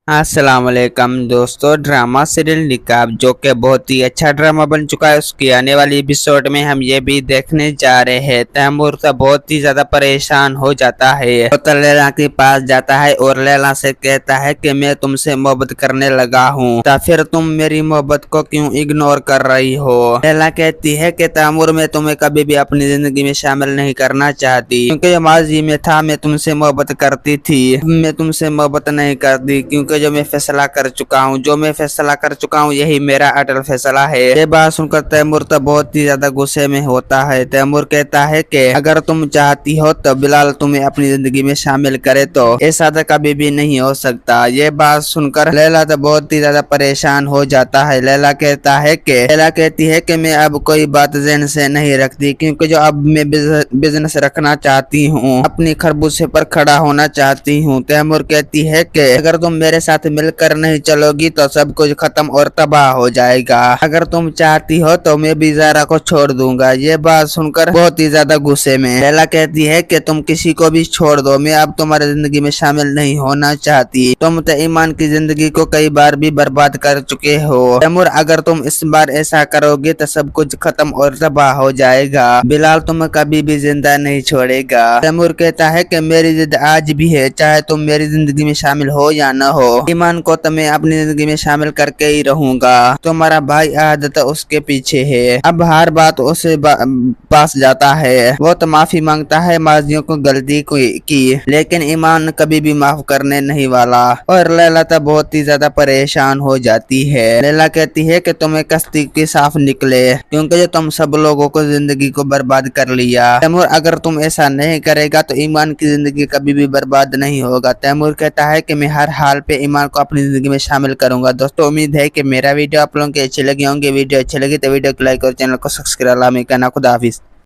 अस्सलाम वालेकुम दोस्तों। ड्रामा सीरियल निकाब जो कि बहुत ही अच्छा ड्रामा बन चुका है, उसकी आने वाली एपिसोड में हम ये भी देखने जा रहे हैं। तैमूर तो बहुत ही ज्यादा परेशान हो जाता है, तो लैला के पास जाता है और लैला से कहता है कि मैं तुमसे मोहब्बत करने लगा हूँ, तो फिर तुम मेरी मोहब्बत को क्यों इग्नोर कर रही हो। लैला कहती है कि तैमूर मैं तुम्हें कभी भी अपनी जिंदगी में शामिल नहीं करना चाहती, क्योंकि माजी में था मैं तुमसे मोहब्बत करती थी, मैं तुमसे मोहब्बत नहीं करती क्योंकि जो मैं फैसला कर चुका हूँ यही मेरा अटल फैसला है। ये बात सुनकर तैमूर तो बहुत ही ज्यादा गुस्से में होता है। तैमूर कहता है कि अगर तुम चाहती हो तो बिलाल तुम्हें अपनी जिंदगी में शामिल करे, तो ऐसा तो कभी भी नहीं हो सकता। ये बात सुनकर लैला तो बहुत ही ज्यादा परेशान हो जाता है। लैला कहती है कि मैं अब कोई बात ज़हन से नहीं रखती, क्योंकि जो अब मैं बिजनेस रखना चाहती हूँ, अपनी खरबूजे पर खड़ा होना चाहती हूँ। तैमूर कहती है कि अगर तुम मेरे साथ मिलकर नहीं चलोगी तो सब कुछ खत्म और तबाह हो जाएगा। अगर तुम चाहती हो तो मैं भी ज़ारा को छोड़ दूंगा। ये बात सुनकर बहुत ही ज्यादा गुस्से में लैला कहती है कि तुम किसी को भी छोड़ दो, मैं अब तुम्हारी जिंदगी में शामिल नहीं होना चाहती। तुम तो ईमान की जिंदगी को कई बार भी बर्बाद कर चुके हो तैमूर, अगर तुम इस बार ऐसा करोगे तो सब कुछ खत्म और तबाह हो जाएगा। बिलाल तुम्हें कभी भी जिंदा नहीं छोड़ेगा। तैमूर कहता है कि मेरी जिद आज भी है, चाहे तुम मेरी जिंदगी में शामिल हो या न हो, ईमान को तो मैं अपनी जिंदगी में शामिल करके ही रहूंगा। तुम्हारा भाई आदत उसके पीछे है। अब हर बात उसे पास जाता है। वो तो माफी मांगता है माजियों को गलती की, लेकिन ईमान कभी भी माफ करने नहीं वाला। और लैला तो बहुत ही ज्यादा परेशान हो जाती है। लैला कहती है कि तुम्हें कश्ती के साफ निकले, क्योंकि जो तुम सब लोगों को जिंदगी को बर्बाद कर लिया। तैमूर अगर तुम ऐसा नहीं करेगा तो ईमान की जिंदगी कभी भी बर्बाद नहीं होगा। तैमूर कहता है कि मैं हर हाल पे ईमान को अपनी जिंदगी में शामिल करूंगा। दोस्तों उम्मीद है कि मेरा वीडियो आप लोगों के अच्छे लगे होंगे। वीडियो अच्छी लगी तो वीडियो को लाइक और चैनल को सब्सक्राइब करना। खुदा हाफिज।